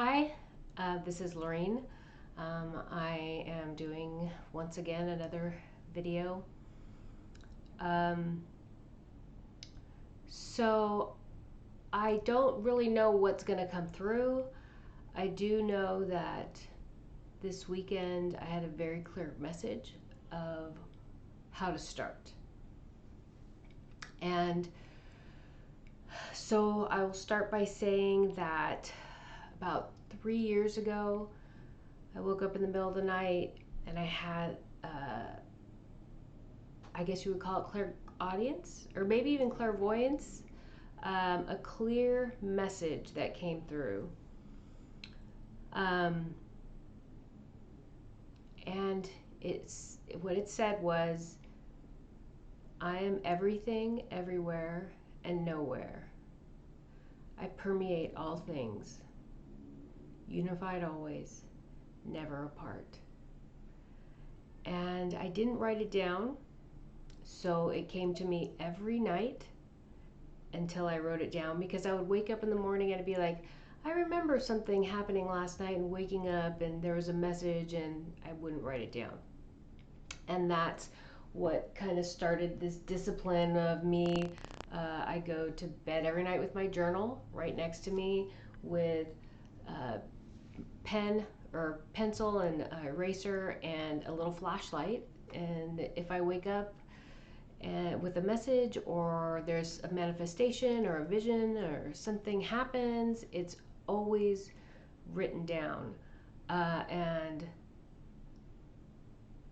Hi, this is Lorraine. I am doing once again another video. Um, so I don't really know what's going to come through. I do know that this weekend I had a very clear message of how to start. And so I will start by saying that about 3 years ago, I woke up in the middle of the night and I had, I guess you would call it clairaudience or maybe even clairvoyance, a clear message that came through. Um, and what it said was, I am everything, everywhere, and nowhere. I permeate all things, unified always, never apart. And I didn't write it down, so it came to me every night until I wrote it down, because I would wake up in the morning and I'd be like, I remember something happening last night and waking up and there was a message, and I wouldn't write it down. And that's what kind of started this discipline of me. I go to bed every night with my journal right next to me with pen or pencil and eraser and a little flashlight. And if I wake up with a message, or there's a manifestation or a vision or something happens, it's always written down. And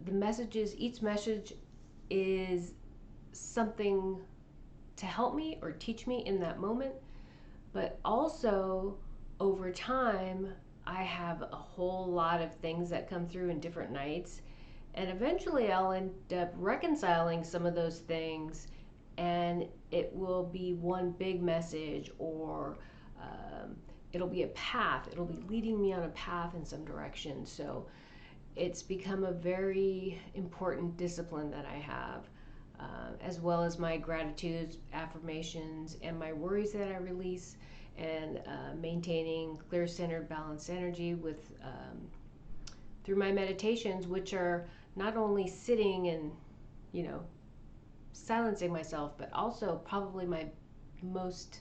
the messages, each message is something to help me or teach me in that moment, but also over time I have a whole lot of things that come through in different nights, and eventually I'll end up reconciling some of those things, and it will be one big message, or it'll be a path. It'll be leading me on a path in some direction. So it's become a very important discipline that I have, as well as my gratitudes, affirmations, and my worries that I release, and maintaining clear-centered, balanced energy with through my meditations, which are not only sitting and, silencing myself, but also probably my most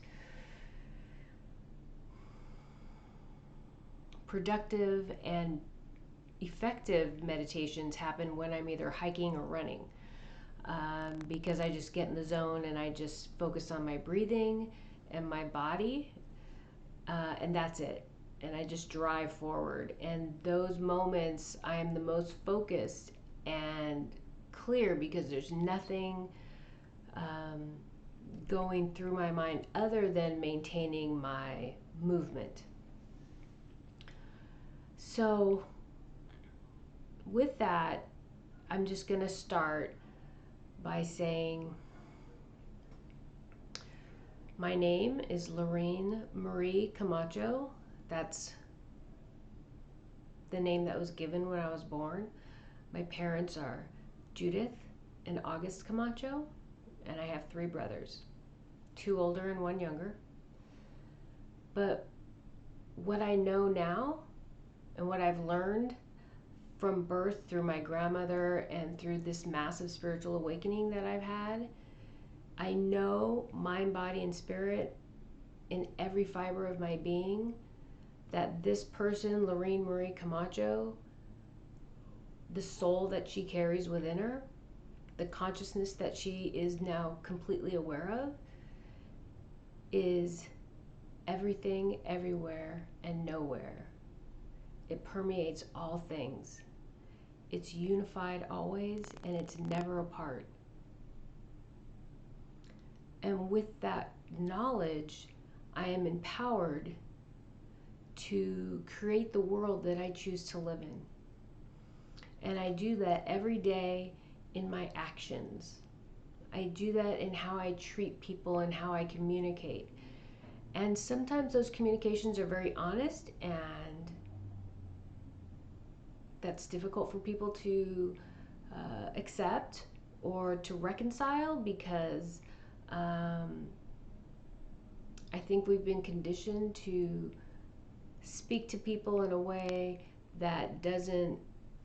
productive and effective meditations happen when I'm either hiking or running, because I just get in the zone and I just focus on my breathing and my body, and that's it. And I just drive forward. And those moments, I am the most focused and clear, because there's nothing going through my mind other than maintaining my movement. So with that, I'm just going to start by saying, my name is Lorraine Marie Camacho. That's the name that was given when I was born. My parents are Judith and August Camacho, and I have 3 brothers, 2 older and 1 younger. But what I know now and what I've learned from birth through my grandmother and through this massive spiritual awakening that I've had, I know, mind, body, and spirit, in every fiber of my being, that this person, Lorraine Marie Camacho, the soul that she carries within her, the consciousness that she is now completely aware of, is everything, everywhere, and nowhere. It permeates all things. It's unified always, and it's never apart. And with that knowledge, I am empowered to create the world that I choose to live in. And I do that every day in my actions. I do that in how I treat people and how I communicate. And sometimes those communications are very honest, and that's difficult for people to accept or to reconcile, because I think we've been conditioned to speak to people in a way that doesn't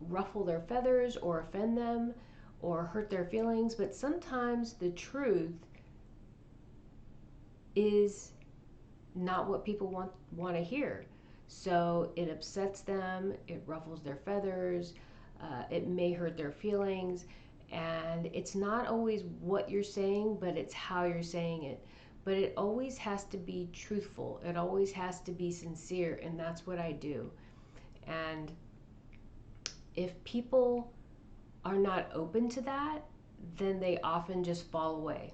ruffle their feathers or offend them or hurt their feelings, but sometimes the truth is not what people want to hear. So it upsets them, it ruffles their feathers, it may hurt their feelings, and it's not always what you're saying, but it's how you're saying it. But it always has to be truthful, it always has to be sincere, and that's what I do. And if people are not open to that, then they often just fall away.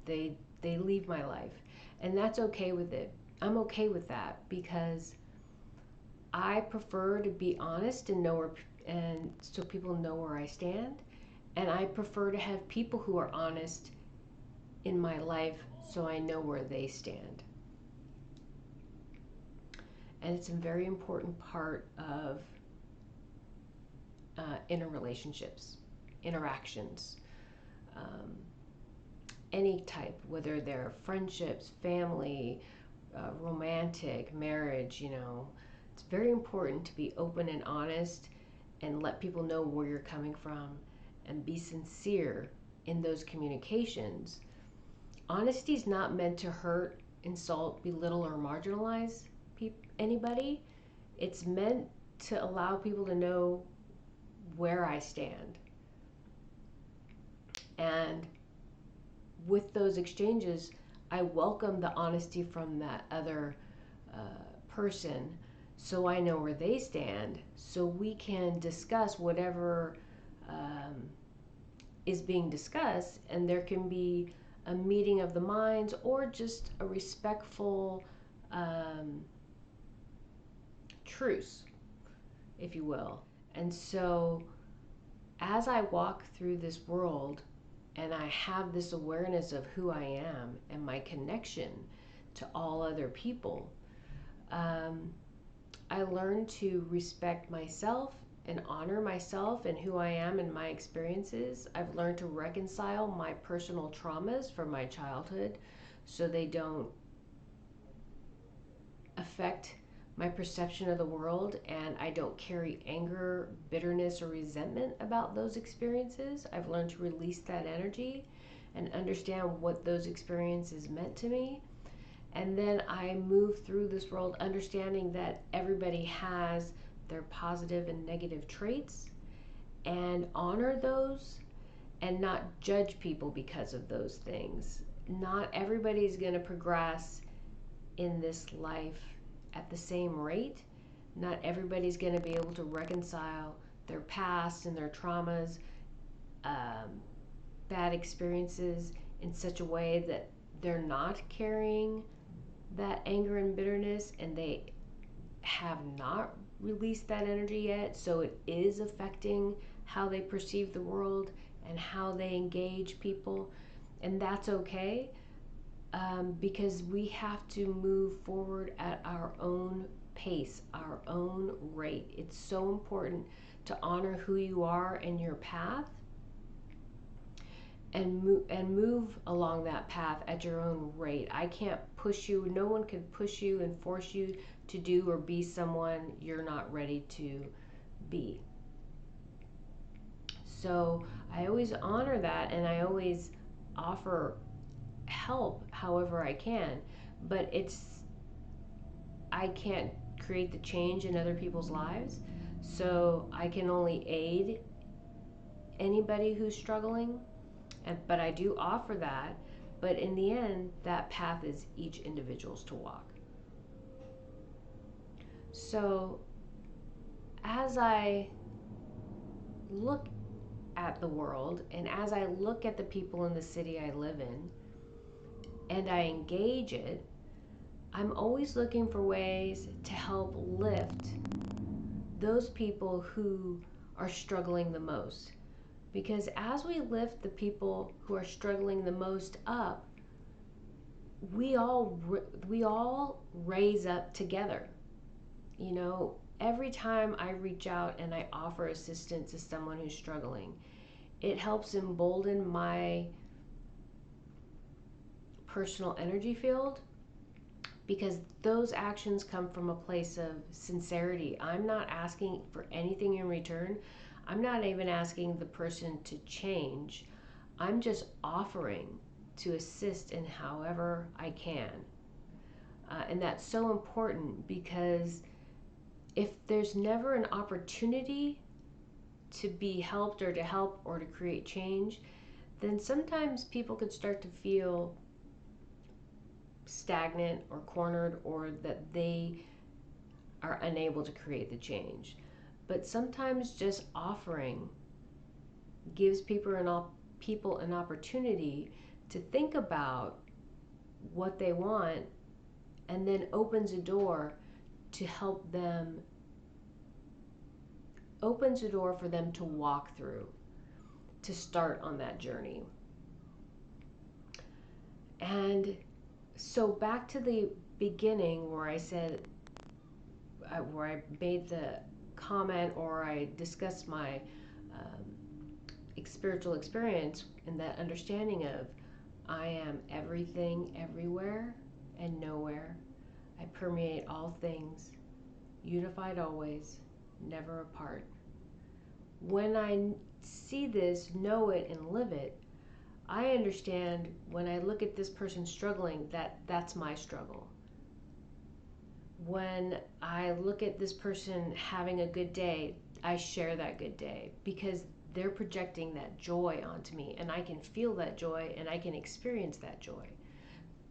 They leave my life, and that's okay with it. I'm okay with that because I prefer to be honest and know where, and so people know where I stand, and I prefer to have people who are honest in my life so I know where they stand. And it's a very important part of interrelationships, interactions, any type, whether they're friendships, family, romantic, marriage, it's very important to be open and honest and let people know where you're coming from and be sincere in those communications. Honesty is not meant to hurt, insult, belittle, or marginalize anybody. It's meant to allow people to know where I stand. And with those exchanges, I welcome the honesty from that other person so I know where they stand, so we can discuss whatever is being discussed, and there can be a meeting of the minds or just a respectful truce, if you will. And so as I walk through this world and I have this awareness of who I am and my connection to all other people, I learn to respect myself and honor myself and who I am and my experiences. I've learned to reconcile my personal traumas from my childhood so they don't affect my perception of the world, and I don't carry anger, bitterness, or resentment about those experiences. I've learned to release that energy and understand what those experiences meant to me. And then I move through this world understanding that everybody has their positive and negative traits, and honor those and not judge people because of those things. Not everybody's going to progress in this life at the same rate. Not everybody's going to be able to reconcile their past and their traumas, bad experiences in such a way that they're not carrying that anger and bitterness, and they have not released that energy yet, so it is affecting how they perceive the world and how they engage people. And that's okay, because we have to move forward at our own pace, our own rate. It's so important to honor who you are and your path, and move along that path at your own rate. I can't push you. No one can push you and force you to do or be someone you're not ready to be. So I always honor that, and I always offer help however I can, but I can't create the change in other people's lives, so I can only aid anybody who's struggling. But I do offer that, but in the end, that path is each individual's to walk. So as I look at the world, and as I look at the people in the city I live in, and I engage it, I'm always looking for ways to help lift those people who are struggling the most. Because as we lift the people who are struggling the most up, we all raise up together. Every time I reach out and I offer assistance to someone who's struggling, it helps embolden my personal energy field, because those actions come from a place of sincerity. I'm not asking for anything in return. I'm not even asking the person to change. I'm just offering to assist in however I can. And that's so important, because if there's never an opportunity to be helped or to help or to create change, then sometimes people could start to feel stagnant or cornered, or that they are unable to create the change. But sometimes just offering gives people an opportunity to think about what they want, and then opens a door to help them, opens a door for them to walk through, to start on that journey. And so back to the beginning where I said, where I made the comment, or I discussed my spiritual experience, and that understanding of I am everything, everywhere, and nowhere. I permeate all things, unified always, never apart. When I see this, know it, and live it, I understand when I look at this person struggling, that that's my struggle. When I look at this person having a good day, I share that good day, because they're projecting that joy onto me, and I can feel that joy, and I can experience that joy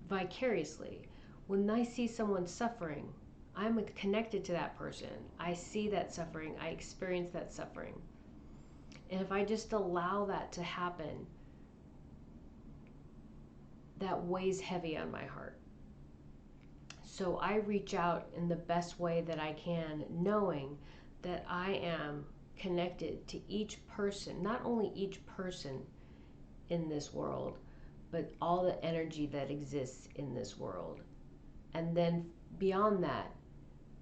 vicariously. When I see someone suffering, I'm connected to that person. I see that suffering, I experience that suffering. And if I just allow that to happen, that weighs heavy on my heart. So I reach out in the best way that I can, knowing that I am connected to each person, not only each person in this world, but all the energy that exists in this world. And then beyond that,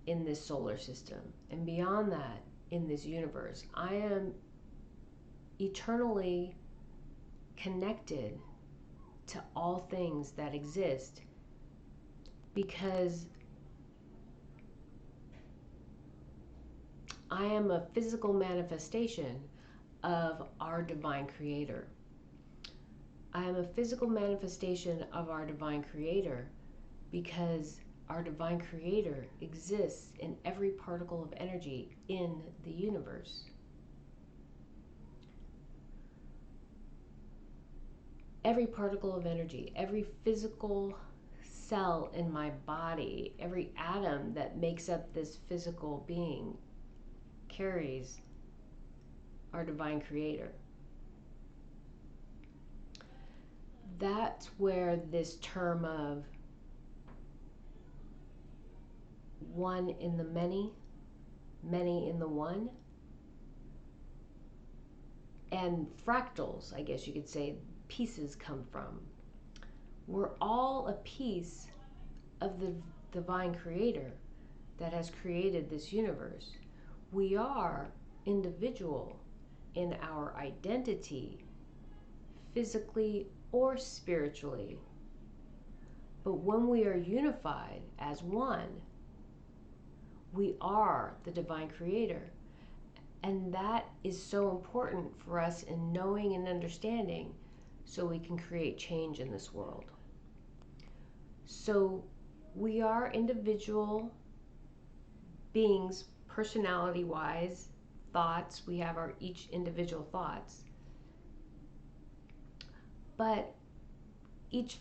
in this solar system, and beyond that, in this universe, I am eternally connected to all things that exist, because I am a physical manifestation of our divine creator. I am a physical manifestation of our divine creator, because our divine creator exists in every particle of energy in the universe. Every particle of energy, every physical cell in my body, every atom that makes up this physical being carries our divine creator. That's where this term of one in the many, many in the one, and fractals, I guess you could say, pieces come from. We're all a piece of the divine creator that has created this universe. We are individual in our identity, physically or spiritually. But when we are unified as one, we are the divine creator. And that is so important for us in knowing and understanding, so we can create change in this world. So we are individual beings, personality-wise, thoughts. We have our each individual thoughts. But each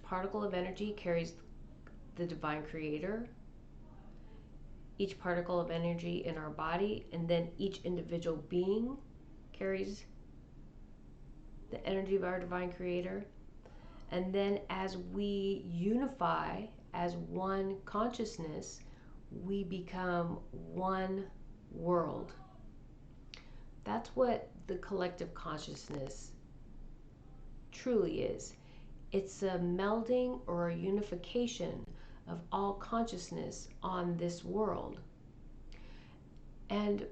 particle of energy carries the divine creator. Each particle of energy in our body, and then each individual being carries the energy of our divine creator. And then as we unify as one consciousness, we become one world. That's what the collective consciousness truly is. It's a melding or a unification of all consciousness on this world. And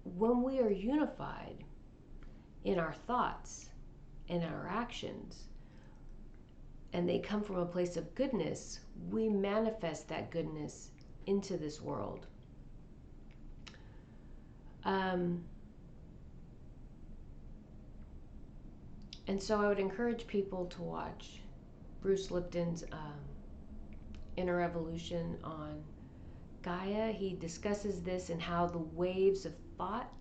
when we are unified in our thoughts and our actions, and they come from a place of goodness, we manifest that goodness into this world. And so I would encourage people to watch Bruce Lipton's Inner Evolution on Gaia. He discusses this and how the waves of thought,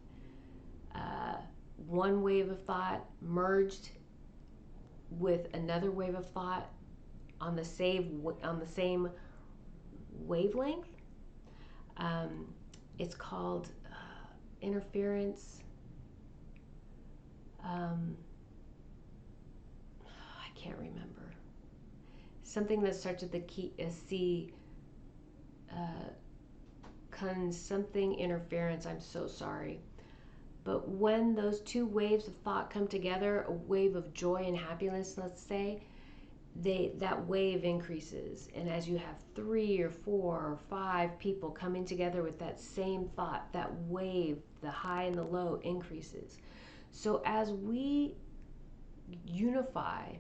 one wave of thought merged with another wave of thought on the same wavelength. It's called interference. I can't remember. Something that starts with the key C. Something interference. I'm so sorry. But when those two waves of thought come together, a wave of joy and happiness, let's say, that wave increases. And as you have 3 or 4 or 5 people coming together with that same thought, that wave, the high and the low, increases. So as we unify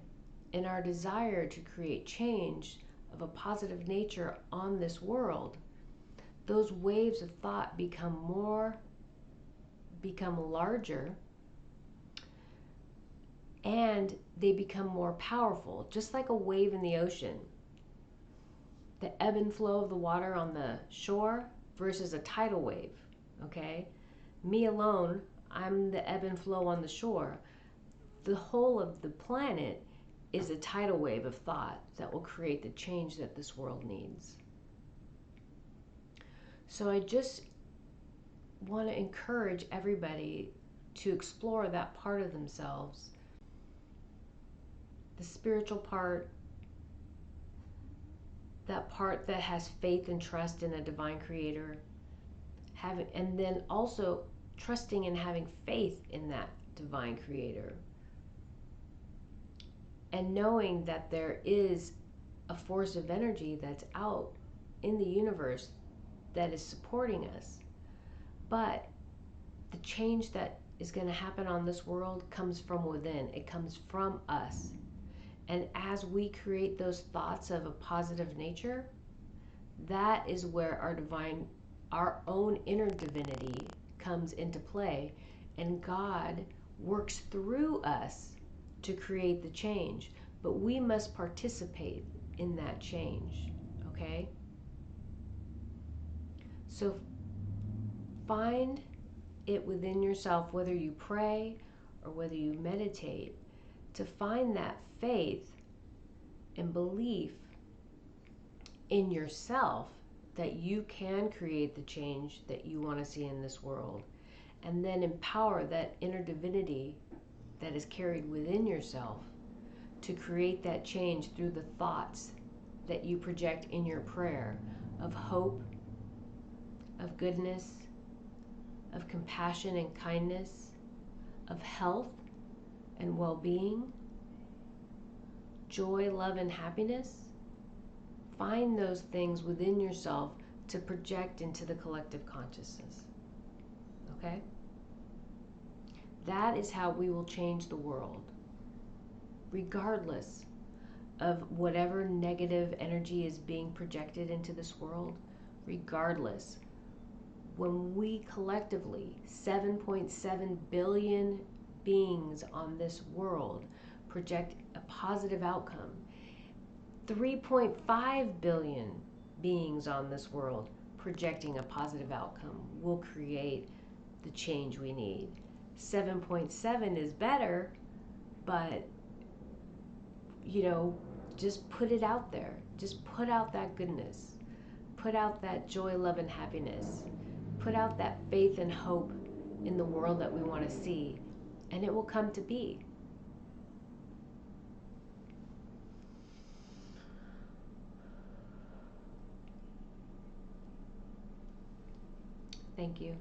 in our desire to create change of a positive nature on this world, those waves of thought become larger, and they become more powerful, just like a wave in the ocean. The ebb and flow of the water on the shore versus a tidal wave, okay? Me alone, I'm the ebb and flow on the shore. The whole of the planet is a tidal wave of thought that will create the change that this world needs. So I just want to encourage everybody to explore that part of themselves, the spiritual part, that part that has faith and trust in a divine creator, and then also trusting and having faith in that divine creator, and knowing that there is a force of energy that's out in the universe that is supporting us. But the change that is going to happen on this world comes from within. It comes from us. And as we create those thoughts of a positive nature, that is where our own inner divinity comes into play, and God works through us to create the change. But we must participate in that change, okay? So find it within yourself, whether you pray or whether you meditate, to find that faith and belief in yourself that you can create the change that you want to see in this world, and then empower that inner divinity that is carried within yourself to create that change through the thoughts that you project in your prayer of hope, of goodness, of compassion and kindness, of health and well-being, joy, love, and happiness. Find those things within yourself to project into the collective consciousness. Okay? That is how we will change the world, regardless of whatever negative energy is being projected into this world, regardless. When we collectively, 7.7 billion beings on this world, project a positive outcome, 3.5 billion beings on this world projecting a positive outcome will create the change we need. 7.7 is better, but just put it out there. Just put out that goodness. Put out that joy, love, and happiness. Put out that faith and hope in the world that we want to see, and it will come to be. Thank you.